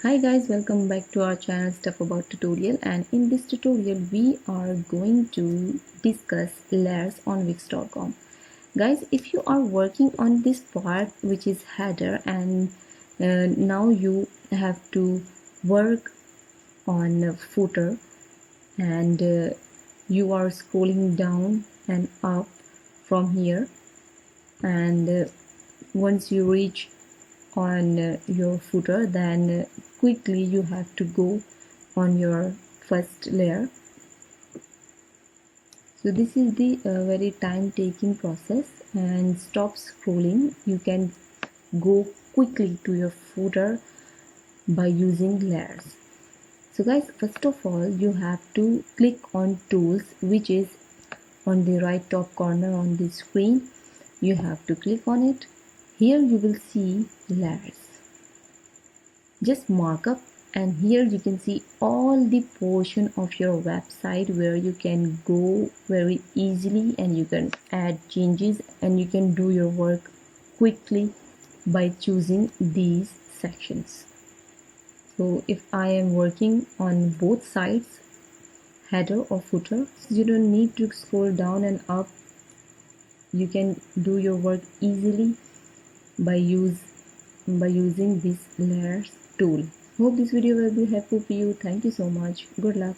Hi guys, welcome back to our channel Stuff About Tutorial, and in this tutorial we are going to discuss layers on wix.com. Guys, if you are working on this part which is header and now you have to work on footer and you are scrolling down and up from here, and once you reach on your footer, then quickly you have to go on your first layer. So this is the very time taking process, and stop scrolling. You can go quickly to your footer by using layers. So guys, first of all you have to click on tools, which is on the right top corner on the screen. You have to click on it. Here you will see layers. Just mark up, and here you can see all the portion of your website where you can go very easily and you can add changes and you can do your work quickly by choosing these sections. So if I am working on both sides, header or footer, you don't need to scroll down and up. You can do your work easily by using this layers tool. Hope this video will be helpful for you. Thank you so much. Good luck.